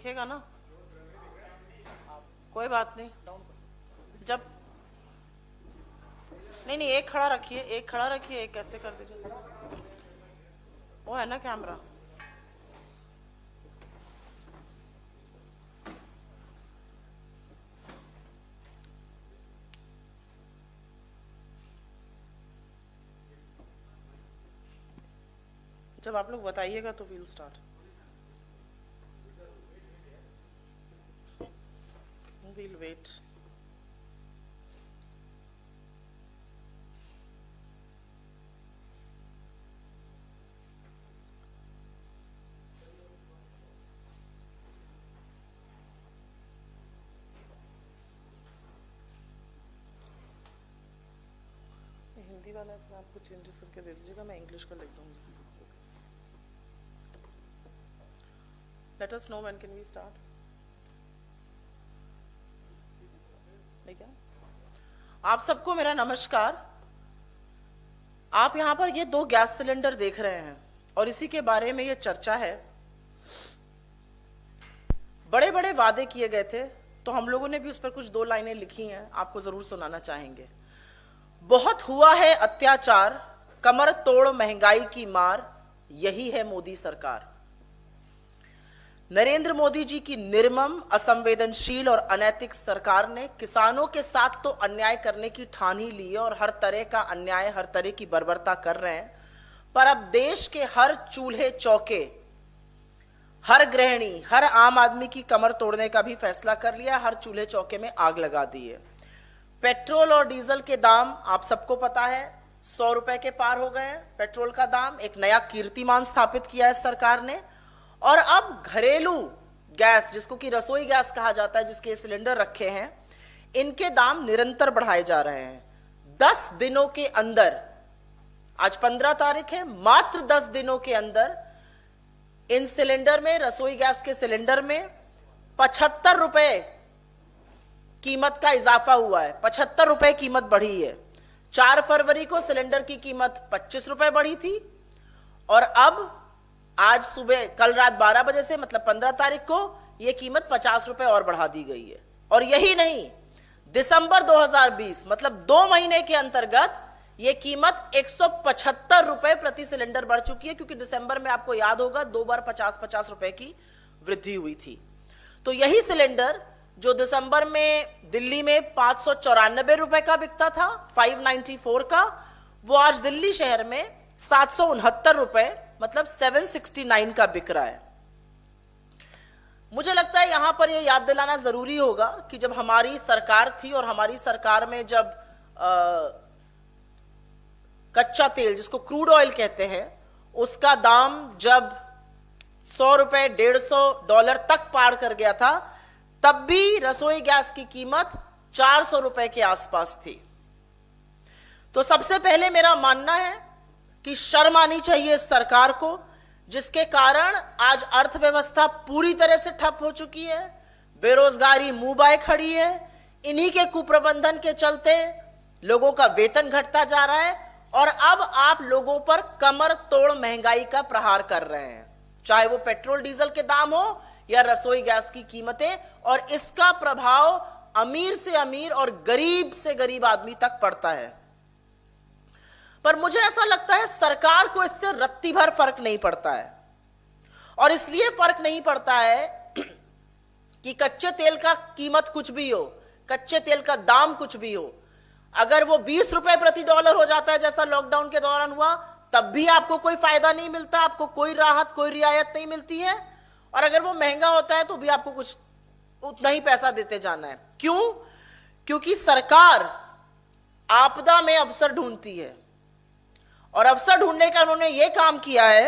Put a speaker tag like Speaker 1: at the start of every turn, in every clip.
Speaker 1: दिखेगा ना, कोई बात नहीं। जब नहीं नहीं, एक खड़ा रखिए, एक खड़ा रखिए, एक कैसे कर दीजिए, वो है ना कैमरा। जब आप लोग बताइएगा तो we'll start. We'll wait. Hindi वाला इसमें आपको चेंजेस करके दे दीजिएगा, मैं इंग्लिश का लिख दूंगी। Let us know when can we start. नहीं क्या? आप सबको मेरा नमस्कार। आप यहाँ पर ये 2 गैस सिलेंडर देख रहे हैं और इसी के बारे में ये चर्चा है। बड़े बड़े वादे किए गए थे, तो हम लोगों ने भी उस पर कुछ 2 लाइनें लिखी हैं, आपको जरूर सुनाना चाहेंगे। बहुत हुआ है अत्याचार, कमर तोड़ महंगाई की मार, यही है मोदी सरकार। नरेंद्र मोदी जी की निर्मम, असंवेदनशील और अनैतिक सरकार ने किसानों के साथ तो अन्याय करने की ठान ही ली है और हर तरह का अन्याय, हर तरह की बर्बरता कर रहे हैं। पर अब देश के हर चूल्हे चौके, हर गृहिणी, हर आम आदमी की कमर तोड़ने का भी फैसला कर लिया, हर चूल्हे चौके में आग लगा दी है। पेट्रोल और डीजल के दाम आप सबको पता है 100 रुपए के पार हो गए हैं। पेट्रोल का दाम एक नया कीर्तिमान स्थापित किया है सरकार ने। और अब घरेलू गैस, जिसको कि रसोई गैस कहा जाता है, जिसके सिलेंडर रखे हैं, इनके दाम निरंतर बढ़ाए जा रहे हैं। 10 दिनों के अंदर, आज 15 तारीख है, मात्र 10 दिनों के अंदर इन सिलेंडर में, रसोई गैस के सिलेंडर में 75 रुपए कीमत का इजाफा हुआ है। 75 रुपए कीमत बढ़ी है। 4 फरवरी को सिलेंडर की कीमत 25 रुपए बढ़ी थी और अब आज सुबह, कल रात 12 बजे से, मतलब 15 तारीख को, यह कीमत 50 रुपए और बढ़ा दी गई है। और यही नहीं, दिसंबर 2020, मतलब 2 महीने के अंतर्गत यह कीमत 175 रुपए प्रति सिलेंडर बढ़ चुकी है, क्योंकि दिसंबर में आपको याद होगा 2 बार 50-50 रुपए की वृद्धि हुई थी। तो यही सिलेंडर जो दिसंबर में दिल्ली में 594 रुपए का बिकता था, 594 का, वो आज दिल्ली शहर में 769 रुपए, मतलब 769 का बिक रहा है। मुझे लगता है यहां पर यह याद दिलाना जरूरी होगा कि जब हमारी सरकार थी और हमारी सरकार में जब कच्चा तेल, जिसको क्रूड ऑयल कहते हैं, उसका दाम जब 100 रुपए, $150 तक पार कर गया था, तब भी रसोई गैस की कीमत 400 रुपए के आसपास थी। तो सबसे पहले मेरा मानना है कि शर्म आनी चाहिए इस सरकार को, जिसके कारण आज अर्थव्यवस्था पूरी तरह से ठप हो चुकी है, बेरोजगारी मुंह बाए खड़ी है। इन्हीं के कुप्रबंधन के चलते लोगों का वेतन घटता जा रहा है और अब आप लोगों पर कमर तोड़ महंगाई का प्रहार कर रहे हैं, चाहे वो पेट्रोल डीजल के दाम हो या रसोई गैस की कीमतें। और इसका प्रभाव अमीर से अमीर और गरीब से गरीब आदमी तक पड़ता है। पर मुझे ऐसा लगता है सरकार को इससे रत्ती भर फर्क नहीं पड़ता है। और इसलिए फर्क नहीं पड़ता है कि कच्चे तेल का कीमत कुछ भी हो, कच्चे तेल का दाम कुछ भी हो, अगर वो 20 रुपए प्रति डॉलर हो जाता है जैसा लॉकडाउन के दौरान हुआ, तब भी आपको कोई फायदा नहीं मिलता, आपको कोई राहत, कोई रियायत नहीं मिलती है। और अगर वो महंगा होता है तो भी आपको कुछ उतना ही पैसा देते जाना है। क्यों? क्योंकि सरकार आपदा में अवसर ढूंढती है और अवसर ढूंढने का उन्होंने ये काम किया है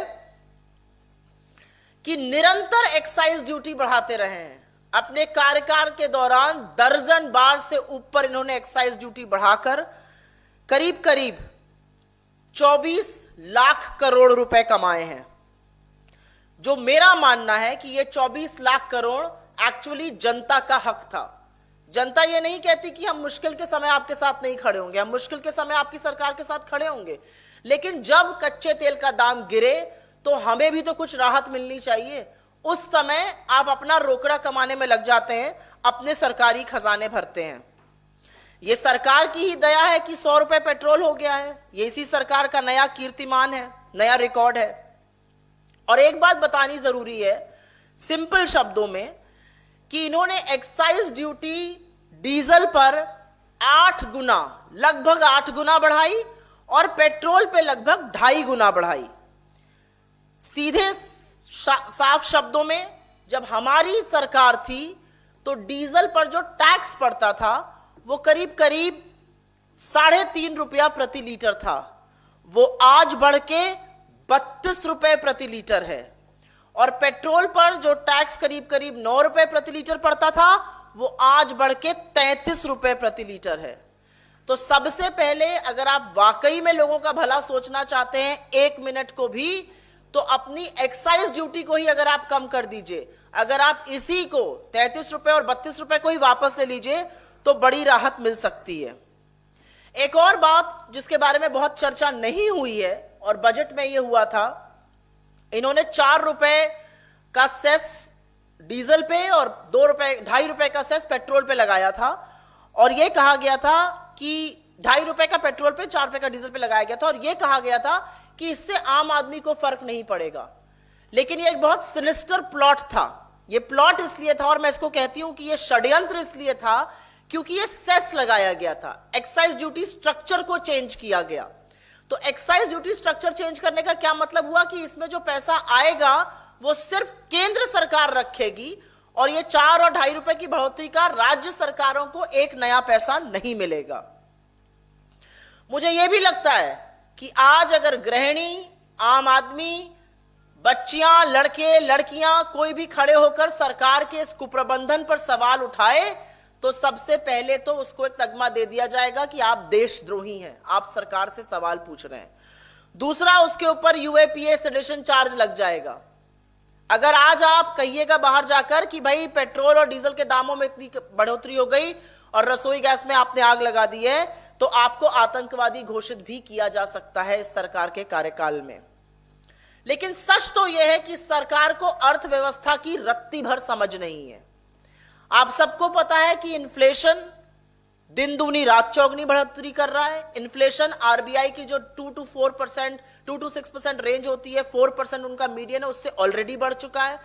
Speaker 1: कि निरंतर एक्साइज ड्यूटी बढ़ाते रहे हैं। अपने कार्यकाल के दौरान दर्जन बार से ऊपर इन्होंने एक्साइज ड्यूटी बढ़ाकर करीब करीब 24 लाख करोड़ रुपए कमाए हैं। जो मेरा मानना है कि ये 24 लाख करोड़ एक्चुअली जनता का हक था। जनता ये नहीं कहती कि हम मुश्किल के समय आपके साथ नहीं खड़े होंगे, हम मुश्किल के समय आपकी सरकार के साथ खड़े होंगे, लेकिन जब कच्चे तेल का दाम गिरे तो हमें भी तो कुछ राहत मिलनी चाहिए। उस समय आप अपना रोकड़ा कमाने में लग जाते हैं, अपने सरकारी खजाने भरते हैं। ये सरकार की ही दया है कि 100 रुपए पेट्रोल हो गया है। ये इसी सरकार का नया कीर्तिमान है, नया रिकॉर्ड है। और एक बात बतानी जरूरी है सिंपल शब्दों में कि इन्होंने एक्साइज ड्यूटी डीजल पर 8 गुना, लगभग 8 गुना बढ़ाई और पेट्रोल पे लगभग 2.5 गुना बढ़ाई। सीधे साफ शब्दों में जब हमारी सरकार थी तो डीजल पर जो टैक्स पड़ता था वो करीब करीब 3.5 रुपया प्रति लीटर था, वो आज बढ़ के 32 रुपए प्रति लीटर है। और पेट्रोल पर जो टैक्स करीब करीब 9 रुपए प्रति लीटर पड़ता था वो आज बढ़ के 33 रुपए प्रति लीटर है। तो सबसे पहले अगर आप वाकई में लोगों का भला सोचना चाहते हैं 1 मिनट को भी, तो अपनी एक्साइज ड्यूटी को ही अगर आप कम कर दीजिए, अगर आप इसी को 33 रुपए और 32 रुपए को ही वापस ले लीजिए तो बड़ी राहत मिल सकती है। एक और बात जिसके बारे में बहुत चर्चा नहीं हुई है और बजट में यह हुआ था, इन्होंने 4 रुपए का सेस डीजल पे और 2.5 रुपए का सेस पेट्रोल पे लगाया था और यह कहा गया था कि 2.5 रुपए का पेट्रोल पे 4 रुपए का डीजल पे लगाया गया था और यह कहा गया था कि इससे आम आदमी को फर्क नहीं पड़ेगा। लेकिन यह एक बहुत सिनिस्टर प्लॉट था। यह प्लॉट इसलिए था और मैं इसको कहती हूं कि यह षड्यंत्र इसलिए था क्योंकि यह सेस लगाया गया था, एक्साइज ड्यूटी स्ट्रक्चर को चेंज किया गया। तो एक्साइज ड्यूटी स्ट्रक्चर चेंज करने का क्या मतलब हुआ कि इसमें जो पैसा आएगा वो सिर्फ केंद्र सरकार रखेगी और ये 4 और 2.5 रुपए की बढ़ोतरी का राज्य सरकारों को एक नया पैसा नहीं मिलेगा। मुझे यह भी लगता है कि आज अगर गृहिणी, आम आदमी, बच्चियां, लड़के, लड़कियां कोई भी खड़े होकर सरकार के इस कुप्रबंधन पर सवाल उठाए तो सबसे पहले तो उसको एक तगमा दे दिया जाएगा कि आप देशद्रोही हैं, आप सरकार से सवाल पूछ रहे हैं। दूसरा, उसके ऊपर यूएपीए सेडिशन चार्ज लग जाएगा। अगर आज आप कहिएगा बाहर जाकर कि भाई पेट्रोल और डीजल के दामों में इतनी बढ़ोतरी हो गई और रसोई गैस में आपने आग लगा दी है, तो आपको आतंकवादी घोषित भी किया जा सकता है इस सरकार के कार्यकाल में। लेकिन सच तो यह है कि सरकार को अर्थव्यवस्था की रत्ती भर समझ नहीं है। आप सबको पता है कि इन्फ्लेशन दिन दूनी रात चौगनी बढ़ोतरी कर रहा है। इन्फ्लेशन आरबीआई की जो 2 to 6% रेंज होती है, 4% उनका मीडियन है, उससे ऑलरेडी बढ़ चुका है।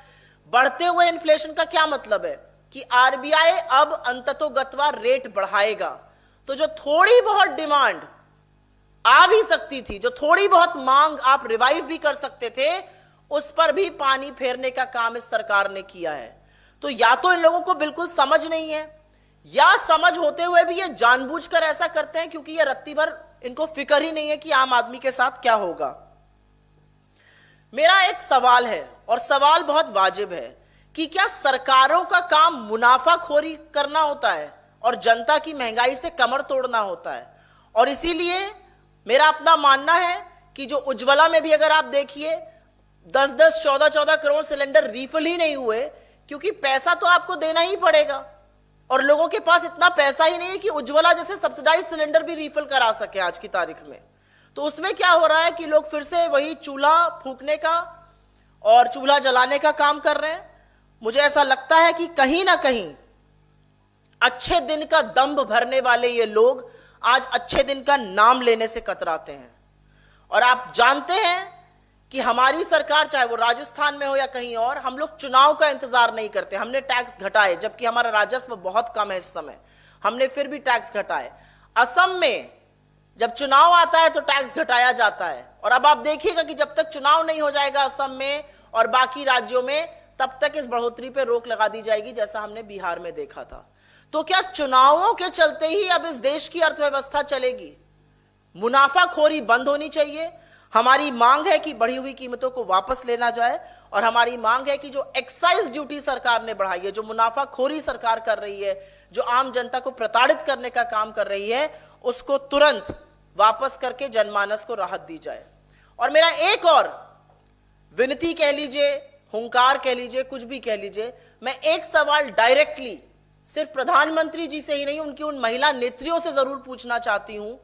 Speaker 1: बढ़ते हुए इन्फ्लेशन का क्या मतलब है कि आरबीआई अब अंततोगत्वा रेट बढ़ाएगा। तो जो थोड़ी बहुत डिमांड आ भी सकती थी, जो थोड़ी बहुत मांग आप रिवाइव भी कर सकते थे, उस पर भी पानी फेरने का काम इस सरकार ने किया है। तो या तो इन लोगों को बिल्कुल समझ नहीं है या समझ होते हुए भी ये जानबूझकर ऐसा करते हैं क्योंकि ये रत्ती भर इनको फिक्र ही नहीं है कि आम आदमी के साथ क्या होगा। मेरा एक सवाल है और सवाल बहुत वाजिब है कि क्या सरकारों का काम मुनाफाखोरी करना होता है और जनता की महंगाई से कमर तोड़ना होता है? और इसीलिए मेरा अपना मानना है कि जो उज्ज्वला में भी अगर आप देखिए 10-10, 14-14 करोड़ सिलेंडर रिफिल ही नहीं हुए क्योंकि पैसा तो आपको देना ही पड़ेगा और लोगों के पास इतना पैसा ही नहीं है कि उज्ज्वला जैसे सब्सिडाइज सिलेंडर भी रिफिल करा सके आज की तारीख में। तो उसमें क्या हो रहा है कि लोग फिर से वही चूल्हा फूकने का और चूल्हा जलाने का काम कर रहे हैं। मुझे ऐसा लगता है कि कहीं ना कहीं अच्छे दिन का दंभ भरने वाले ये लोग आज अच्छे दिन का नाम लेने से कतराते हैं। और आप जानते हैं कि हमारी सरकार, चाहे वो राजस्थान में हो या कहीं और, हम लोग चुनाव का इंतजार नहीं करते। हमने टैक्स घटाए, जबकि हमारा राजस्व बहुत कम है इस समय, हमने फिर भी टैक्स घटाए। असम में जब चुनाव आता है तो टैक्स घटाया जाता है और अब आप देखिएगा कि जब तक चुनाव नहीं हो जाएगा असम में और बाकी राज्यों में, तब तक इस बढ़ोतरी पर रोक लगा दी जाएगी, जैसा हमने बिहार में देखा था। तो क्या चुनावों के चलते ही अब इस देश की अर्थव्यवस्था चलेगी? मुनाफाखोरी बंद होनी चाहिए। हमारी मांग है कि बढ़ी हुई कीमतों को वापस लेना जाए और हमारी मांग है कि जो एक्साइज ड्यूटी सरकार ने बढ़ाई है, जो मुनाफाखोरी सरकार कर रही है, जो आम जनता को प्रताड़ित करने का काम कर रही है, उसको तुरंत वापस करके जनमानस को राहत दी जाए। और मेरा एक और विनती कह लीजिए, हुंकार कह लीजिए, कुछ भी कह लीजिए, मैं एक सवाल डायरेक्टली सिर्फ प्रधानमंत्री जी से ही नहीं, उनकी उन महिला नेत्रियों से जरूर पूछना चाहती हूं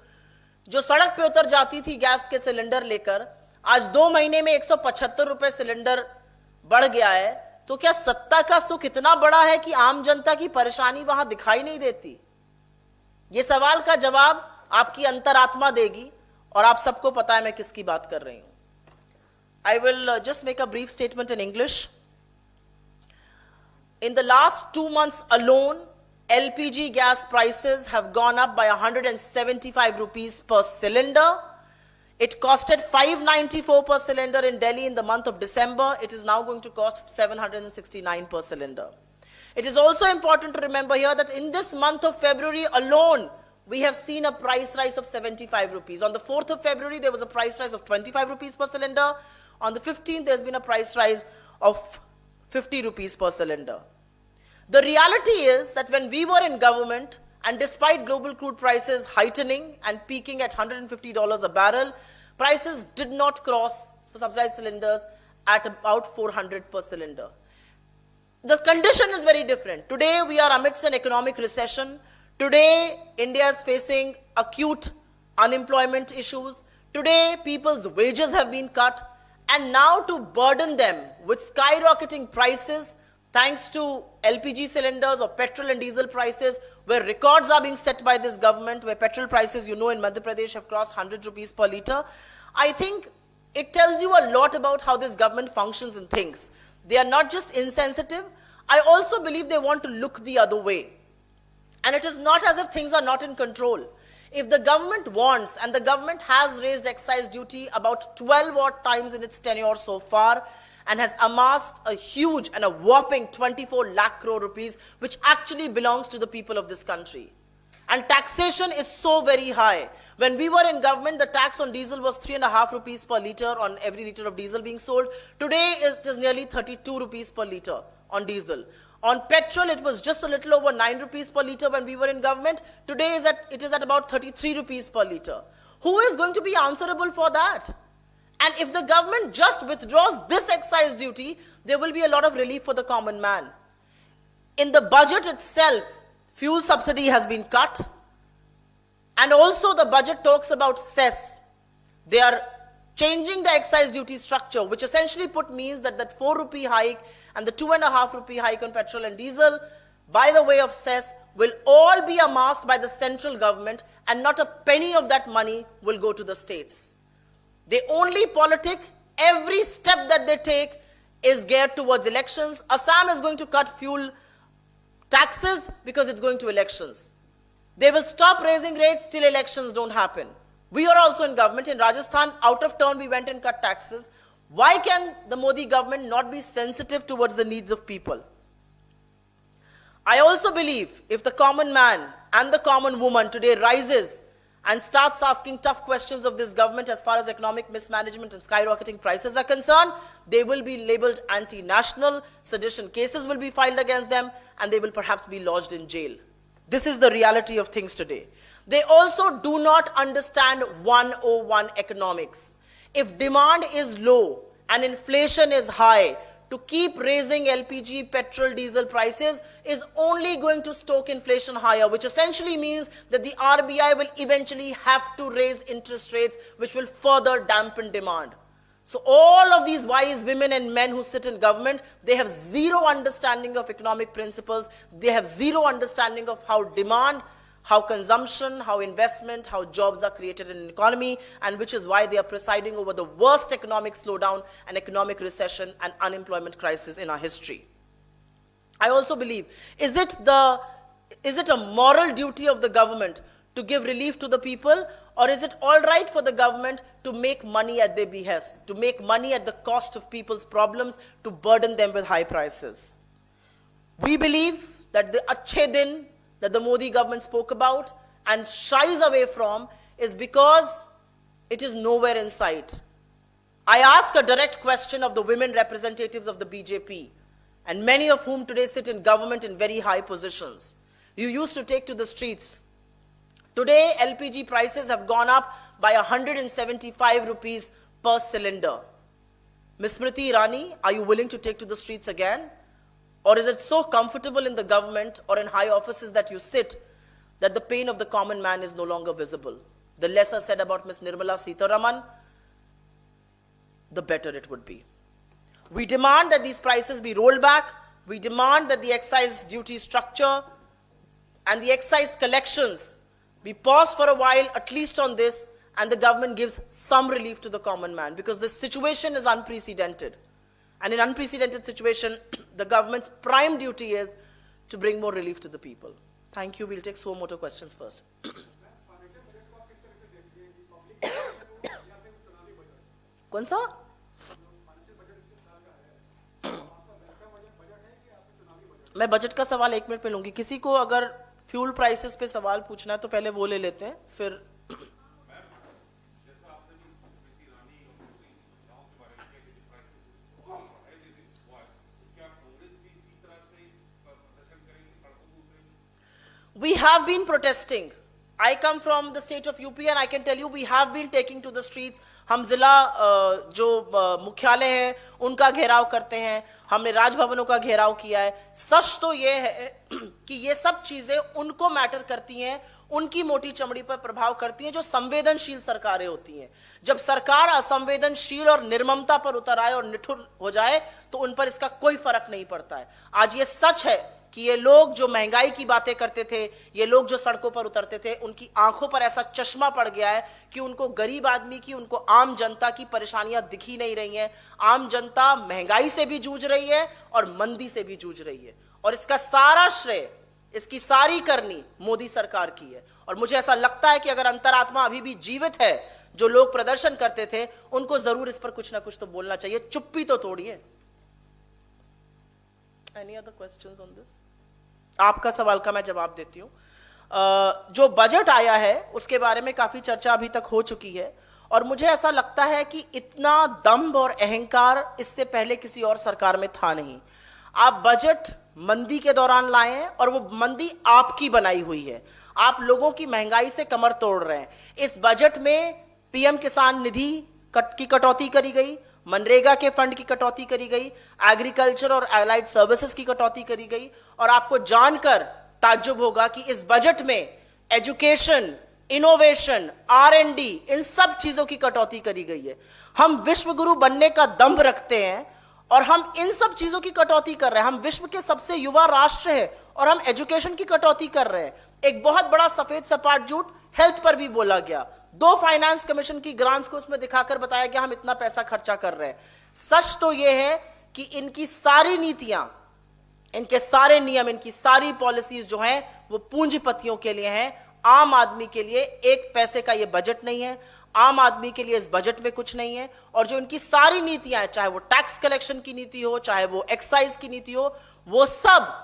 Speaker 1: जो सड़क पे उतर जाती थी गैस के सिलेंडर लेकर। आज 2 महीने में 175 रुपए सिलेंडर बढ़ गया है। तो क्या सत्ता का सुख इतना बड़ा है कि आम जनता की परेशानी वहां दिखाई नहीं देती? ये सवाल का जवाब आपकी अंतरात्मा देगी, और आप सबको पता है मैं किसकी बात कर रही हूं. I will just make a brief statement in English. In the last 2 months alone, LPG gas prices have gone up by 175 rupees per cylinder. It costed 594 per cylinder in Delhi in the month of December. It is now going to cost 769 per cylinder. It is also important to remember here that in this month of February alone, we have seen a price rise of 75 rupees. On the 4th of February, there was a price rise of 25 rupees per cylinder. On the 15th, there's been a price rise of 50 rupees per cylinder. The reality is that when we were in government, and despite global crude prices heightening and peaking at $150 a barrel, prices did not cross for subsidized cylinders at about 400 per cylinder. The condition is very different. Today, we are amidst an economic recession. Today, India is facing acute unemployment issues. Today, people's wages have been cut. And now to burden them with skyrocketing prices, thanks to LPG cylinders or petrol and diesel prices, where records are being set by this government, where petrol prices, in Madhya Pradesh have crossed 100 rupees per litre, I think it tells you a lot about how this government functions and thinks. They are not just insensitive, I also believe they want to look the other way. And it is not as if things are not in control. If the government wants, and the government has raised excise duty about 12 odd times in its tenure so far, and has amassed a huge and a whopping 24 lakh crore rupees, which actually belongs to the people of this country. And taxation is so very high. When we were in government, the tax on diesel was 3.5 rupees per litre on every litre of diesel being sold. Today, it is nearly 32 rupees per litre on diesel. On petrol, it was just a little over 9 rupees per litre when we were in government. Today, it is at about 33 rupees per litre. Who is going to be answerable for that? And if the government just withdraws this excise duty, there will be a lot of relief for the common man. In the budget itself, fuel subsidy has been cut. And also the budget talks about cess. They are changing the excise duty structure, which essentially means that that 4 rupee hike and the 2.5 rupee hike on petrol and diesel, by the way of cess, will all be amassed by the central government, and not a penny of that money will go to the states. They only politic. Every step that they take is geared towards elections. Assam is going to cut fuel taxes because it's going to elections. They will stop raising rates till elections don't happen. We are also in government. In Rajasthan, out of turn, we went and cut taxes. Why can the Modi government not be sensitive towards the needs of people? I also believe if the common man and the common woman today rises and starts asking tough questions of this government as far as economic mismanagement and skyrocketing prices are concerned, they will be labeled anti-national, sedition cases will be filed against them, and they will perhaps be lodged in jail. This is the reality of things today. They also do not understand 101 economics. If demand is low and inflation is high, to keep raising LPG, petrol, diesel prices is only going to stoke inflation higher, which essentially means that the RBI will eventually have to raise interest rates, which will further dampen demand. So all of these wise women and men who sit in government, they have zero understanding of economic principles. They have zero understanding of how demand, how consumption, how investment, how jobs are created in an economy, and which is why they are presiding over the worst economic slowdown and economic recession and unemployment crisis in our history. I also believe, is it a moral duty of the government to give relief to the people, or is it all right for the government to make money at their behest, to make money at the cost of people's problems, to burden them with high prices? We believe that the Achhe Din that the Modi government spoke about and shies away from is because it is nowhere in sight. I ask a direct question of the women representatives of the BJP, and many of whom today sit in government in very high positions. You used to take to the streets. Today, LPG prices have gone up by 175 rupees per cylinder. Ms. Smriti Irani, are you willing to take to the streets again? Or is it so comfortable in the government or in high offices that you sit that the pain of the common man is no longer visible? The lesser said about Ms. Nirmala Sitharaman, the better it would be. We demand that these prices be rolled back. We demand that the excise duty structure and the excise collections be paused for a while, at least on this, and the government gives some relief to the common man, because the situation is unprecedented. And in unprecedented situation, the government's prime duty is to bring more relief to the people. Thank you. We'll take some more questions first. कौन सा? मैं budget का सवाल 1 minute में लूंगी. किसी को अगर फ्यूल प्राइसेस पे सवाल पूछना है तो पहले वो ले लेते हैं, फिर we have been protesting. I come from the state of UP and I can tell you we have been taking to the streets. हम जिला जो मुख्यालय है उनका घेराव करते हैं, हमने राजभवनों का घेराव किया है. सच तो ये है कि ये सब चीजें उनको मैटर करती हैं, उनकी मोटी चमड़ी पर प्रभाव करती हैं जो संवेदनशील सरकारें होती हैं. जब सरकार असंवेदनशील और निर्ममता पर उतर आए और निठुर हो जाए तो उन पर इसका कोई फर्क नहीं पड़ता है. आज ये सच है कि ये लोग जो महंगाई की बातें करते थे, ये लोग जो सड़कों पर उतरते थे, उनकी आंखों पर ऐसा चश्मा पड़ गया है कि उनको गरीब आदमी की, उनको आम जनता की परेशानियां दिख ही नहीं रही हैं. आम जनता महंगाई से भी जूझ रही है और मंदी से भी जूझ रही है, और इसका सारा श्रेय, इसकी सारी करनी मोदी सरकार की है. और मुझे ऐसा लगता है कि अगर अंतरात्मा अभी भी जीवित है, जो लोग प्रदर्शन करते थे, उनको जरूर इस पर कुछ ना कुछ तो बोलना चाहिए. चुप्पी तो तोड़िए. Any other questions on this? आपका सवाल का मैं जवाब देती हूं. जो बजट आया है उसके बारे में काफी चर्चा अभी तक हो चुकी है, और मुझे ऐसा लगता है कि इतना दंभ और अहंकार इससे पहले किसी और सरकार में था नहीं. आप बजट मंदी के दौरान लाए हैं और वो मंदी आपकी बनाई हुई है. आप लोगों की महंगाई से कमर तोड़ रहे हैं. इस बजट में पीएम किसान निधि की कटौती करी गई, मनरेगा के फंड की कटौती करी गई, एग्रीकल्चर और एलाइड सर्विसेज की कटौती करी गई, और आपको जानकर ताज्जुब होगा कि इस बजट में एजुकेशन, इनोवेशन, R&D, इन सब चीजों की कटौती करी गई है. हम विश्व गुरु बनने का दंभ रखते हैं और हम इन सब चीजों की कटौती कर रहे हैं. हम विश्व के सबसे युवा राष्ट्र हैं और हम एजुकेशन की कटौती कर रहे हैं. एक बहुत बड़ा सफेद सपाट झूठ हेल्थ पर भी बोला गया. 2 फाइनेंस कमीशन की ग्रांट्स को उसमें दिखाकर बताया गया हम इतना पैसा खर्चा कर रहे हैं. सच तो यह है कि इनकी सारी नीतियां, इनके सारे नियम, इनकी सारी पॉलिसीज जो हैं वो पूंजीपतियों के लिए हैं. आम आदमी के लिए 1 पैसे का ये बजट नहीं है. आम आदमी के लिए इस बजट में कुछ नहीं है. और जो इनकी सारी नीतियां हैं, चाहे वो टैक्स कलेक्शन की नीति हो, चाहे वो एक्साइज की नीति हो, वो सब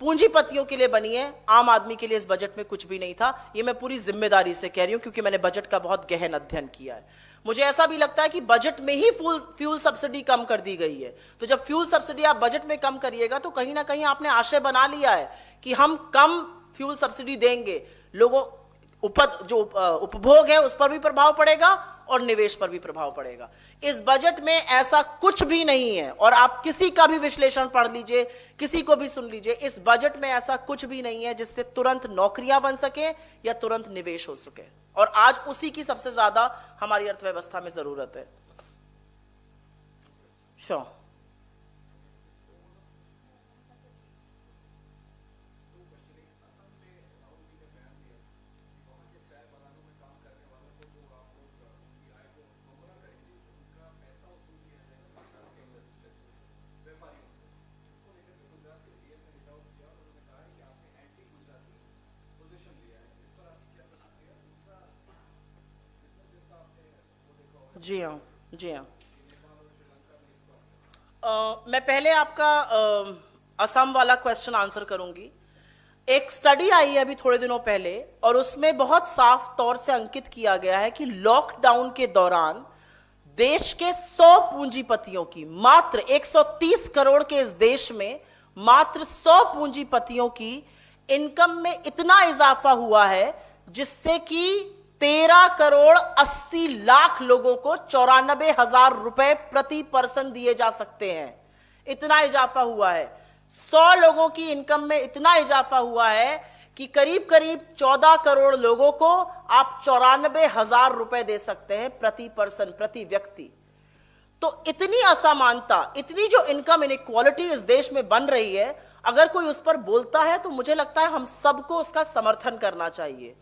Speaker 1: पूंजीपतियों के लिए बनी है. आम आदमी के लिए इस बजट में कुछ भी नहीं था. ये मैं पूरी जिम्मेदारी से कह रही हूं क्योंकि मैंने बजट का बहुत गहन अध्ययन किया है. मुझे ऐसा भी लगता है कि बजट में ही फ्यूल सब्सिडी कम कर दी गई है. तो जब फ्यूल सब्सिडी आप बजट में कम करिएगा तो कहीं ना कहीं आपने आशय बना लिया है कि हम कम फ्यूल सब्सिडी देंगे, लोगों जो उपभोग है उस पर भी प्रभाव पड़ेगा और निवेश पर भी प्रभाव पड़ेगा. इस बजट में ऐसा कुछ भी नहीं है, और आप किसी का भी विश्लेषण पढ़ लीजिए, किसी को भी सुन लीजिए, इस बजट में ऐसा कुछ भी नहीं है जिससे तुरंत नौकरियां बन सके या तुरंत निवेश हो सके. और आज उसी की सबसे ज्यादा हमारी अर्थव्यवस्था में जरूरत है. श्योर. जी हाँ, जी हाँ. मैं पहले आपका असम वाला क्वेश्चन आंसर करूंगी. एक स्टडी आई है अभी थोड़े दिनों पहले और उसमें बहुत साफ तौर से अंकित किया गया है कि लॉकडाउन के दौरान देश के 100 पूंजीपतियों की, मात्र 130 करोड़ के इस देश में मात्र 100 पूंजीपतियों की इनकम में इतना इजाफा हुआ है जिससे कि 13 करोड़ 80 लाख लोगों को 94,000 रुपए प्रति पर्सन दिए जा सकते हैं. इतना इजाफा हुआ है. 100 लोगों की इनकम में इतना इजाफा हुआ है कि करीब करीब 14 करोड़ लोगों को आप 94,000 रुपए दे सकते हैं प्रति पर्सन, प्रति व्यक्ति. तो इतनी असमानता, इतनी जो इनकम इनइक्वालिटी इस देश में बन रही है, अगर कोई उस पर बोलता है तो मुझे लगता है हम सबको उसका समर्थन करना चाहिए।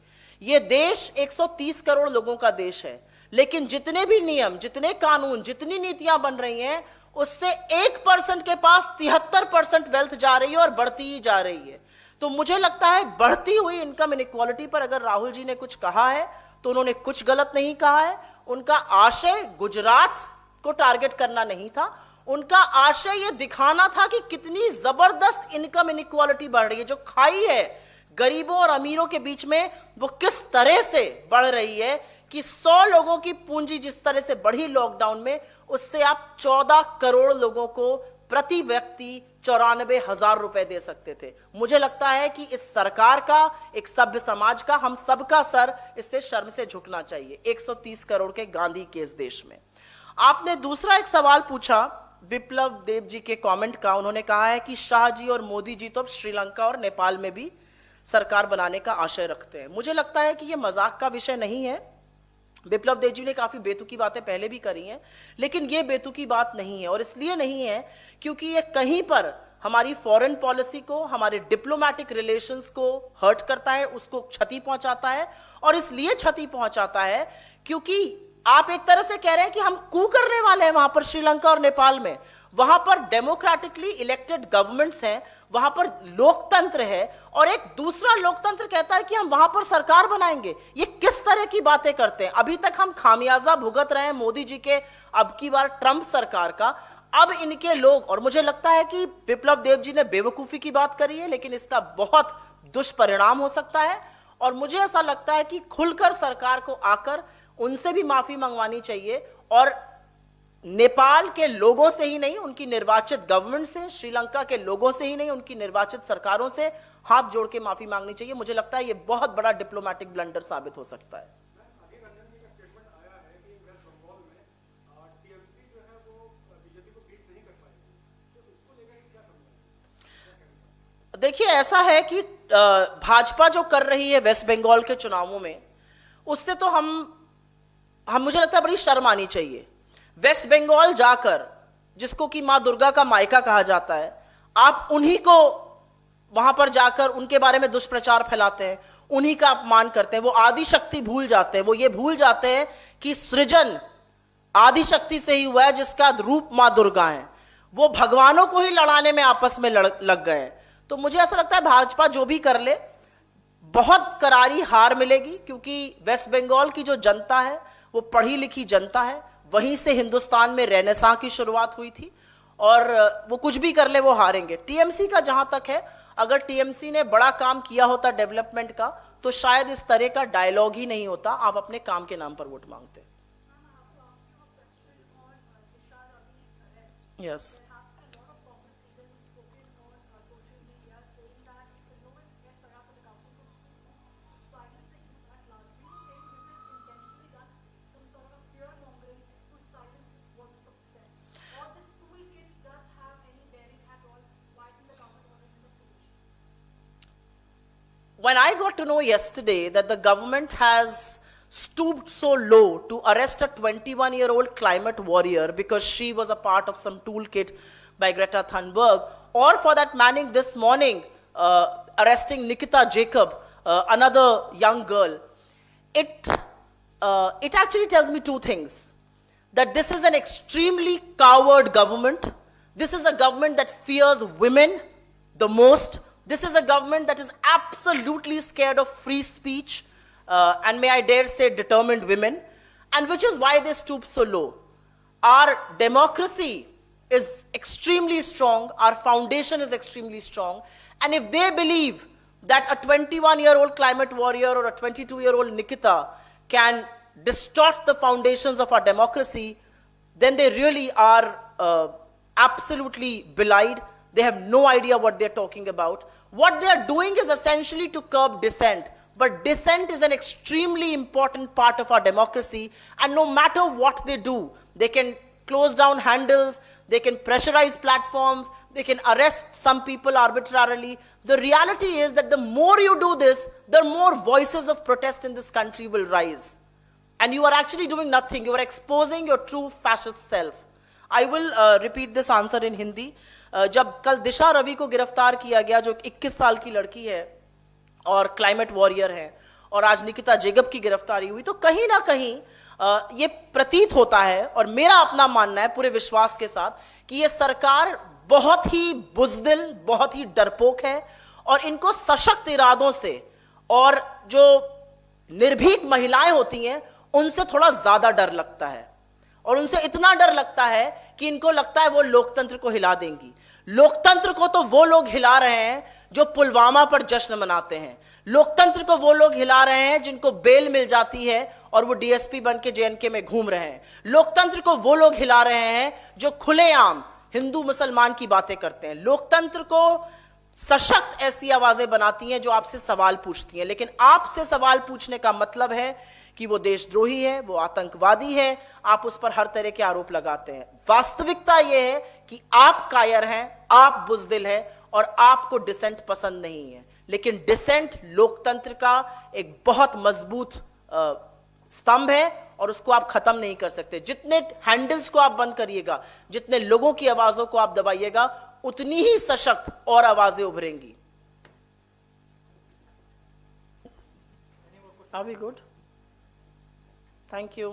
Speaker 1: यह देश 130 करोड़ लोगों का देश है, लेकिन जितने भी नियम, जितने कानून, जितनी नीतियां बन रही हैं, उससे 1% के पास 73% वेल्थ जा रही है और बढ़ती ही जा रही है। तो मुझे लगता है बढ़ती हुई इनकम इनइक्वालिटी पर अगर राहुल जी ने कुछ कहा है तो उन्होंने कुछ गलत नहीं कहा है। उनका आशय गुजरात को टारगेट करना नहीं था, उनका आशय यह दिखाना था कि कितनी जबरदस्त इनकम इनइक्वालिटी बढ़ रही है, जो खाई है गरीबों और अमीरों के बीच में वो किस तरह से बढ़ रही है कि 100 लोगों की पूंजी जिस तरह से बढ़ी लॉकडाउन में, उससे आप 14 करोड़ लोगों को प्रति व्यक्ति 94,000 रुपए दे सकते थे। मुझे लगता है कि इस सरकार का, एक सभ्य समाज का, हम सबका सर इससे शर्म से झुकना चाहिए 130 करोड़ के गांधी के इस देश में। आपने दूसरा एक सवाल पूछा विप्लव देव जी के कमेंट का। उन्होंने कहा है कि शाह जी और मोदी जी तो श्रीलंका और नेपाल में भी सरकार बनाने का आशय रखते हैं। मुझे लगता है कि यह मजाक का विषय नहीं है। विप्लव देव जी ने काफी बेतुकी बातें पहले भी करी हैं, लेकिन यह बेतुकी बात नहीं है। और इसलिए नहीं है क्योंकि यह कहीं पर हमारी फॉरेन पॉलिसी को, हमारे डिप्लोमेटिक रिलेशंस को हर्ट करता है, उसको क्षति पहुंचाता है। और इसलिए क्षति पहुंचाता है क्योंकि आप एक तरह से कह रहे हैं कि हम कू करने वाले हैं वहां पर श्रीलंका और नेपाल में। वहां पर डेमोक्रेटिकली इलेक्टेड गवर्नमेंट्स हैं, वहां पर लोकतंत्र है, और एक दूसरा लोकतंत्र कहता है कि हम वहां पर सरकार बनाएंगे। ये किस तरह की बातें करते हैं? अभी तक हम खामियाजा भुगत रहे हैं मोदी जी के, अब की बार ट्रंप सरकार का। अब इनके लोग, और मुझे लगता है कि विप्लव देव जी ने बेवकूफी की बात करी है, लेकिन इसका बहुत दुष्परिणाम हो सकता है। और मुझे ऐसा लगता है कि खुलकर सरकार को आकर उनसे भी माफी मंगवानी चाहिए, और नेपाल के लोगों से ही नहीं, उनकी निर्वाचित गवर्नमेंट से, श्रीलंका के लोगों से ही नहीं, उनकी निर्वाचित सरकारों से हाथ जोड़ के माफी मांगनी चाहिए। मुझे लगता है यह बहुत बड़ा डिप्लोमेटिक ब्लंडर साबित हो सकता है। देखिए, ऐसा है कि भाजपा जो कर रही है वेस्ट बंगाल के चुनावों में, उससे तो हम मुझे लगता है बड़ी शर्म आनी चाहिए। वेस्ट बंगाल जाकर, जिसको कि मां दुर्गा का मायका कहा जाता है, आप उन्हीं को वहां पर जाकर उनके बारे में दुष्प्रचार फैलाते हैं, उन्हीं का अपमान करते हैं। वो आदि शक्ति भूल जाते हैं। वो ये भूल जाते हैं कि सृजन आदि शक्ति से ही हुआ है, जिसका रूप मां दुर्गा है। वो भगवानों को ही लड़ाने में आपस में लग गए हैं। तो मुझे ऐसा लगता है भाजपा जो भी कर ले, बहुत करारी हार मिलेगी, क्योंकि वेस्ट बंगाल की जो जनता है वो पढ़ी लिखी जनता है। वहीं से हिंदुस्तान में रेनेसां की शुरुआत हुई थी, और वो कुछ भी कर ले वो हारेंगे। टीएमसी का जहां तक है, अगर टीएमसी ने बड़ा काम किया होता डेवलपमेंट का, तो शायद इस तरह का डायलॉग ही नहीं होता। आप अपने काम के नाम पर वोट मांगते। Yes, when I got to know yesterday that the government has stooped so low to arrest a 21-year-old climate warrior because she was a part of some toolkit by Greta Thunberg, or for that matter this morning arresting Nikita Jacob, another young girl, it actually tells me two things. That this is an extremely coward government. This is a government that fears women the most. This is a government that is absolutely scared of free speech, and may I dare say determined women, and which is why they stoop so low. Our democracy is extremely strong, our foundation is extremely strong, and if they believe that a 21-year-old climate warrior or a 22-year-old Nikita can distort the foundations of our democracy, then they really are absolutely belied. They have no idea what they're talking about. What they are doing is essentially to curb dissent. But dissent is an extremely important part of our democracy, and no matter what they do, they can close down handles, they can pressurize platforms, they can arrest some people arbitrarily. The reality is that the more you do this, the more voices of protest in this country will rise. And you are actually doing nothing. You are exposing your true fascist self. I will repeat this answer in Hindi. जब कल दिशा रवि को गिरफ्तार किया गया, जो 21 साल की लड़की है और क्लाइमेट वॉरियर है, और आज निकिता जेगब की गिरफ्तारी हुई, तो कहीं ना कहीं ये प्रतीत होता है, और मेरा अपना मानना है पूरे विश्वास के साथ, कि ये सरकार बहुत ही बुज़दिल, बहुत ही डरपोक है, और इनको सशक्त इरादों से और जो निर्भीक महिलाएं होती हैं उनसे थोड़ा ज्यादा डर लगता है, और उनसे इतना डर लगता है कि इनको लगता है वो लोकतंत्र को हिला देंगी। लोकतंत्र को तो वो लोग हिला रहे हैं जो पुलवामा पर जश्न मनाते हैं, लोकतंत्र को वो लोग हिला रहे हैं जिनको बेल मिल जाती है और वो डीएसपी बन के जेएनके में घूम रहे हैं, लोकतंत्र को वो लोग हिला रहे हैं जो खुलेआम हिंदू मुसलमान की बातें करते हैं, लोकतंत्र को सशक्त ऐसी आवाजें बनाती हैं जो आपसे सवाल पूछती हैं। लेकिन आपसे सवाल पूछने का मतलब है कि वो देशद्रोही है, वो आतंकवादी है, आप उस पर हर तरह के आरोप लगाते हैं। वास्तविकता यह है कि आप कायर हैं, आप बुज़दिल हैं, और आपको डिसेंट पसंद नहीं है। लेकिन डिसेंट लोकतंत्र का एक बहुत मजबूत स्तंभ है, और उसको आप खत्म नहीं कर सकते। जितने हैंडल्स को आप बंद करिएगा, जितने लोगों की आवाजों को आप दबाइएगा, उतनी ही सशक्त और आवाजें उभरेंगी। Are we good? Thank you.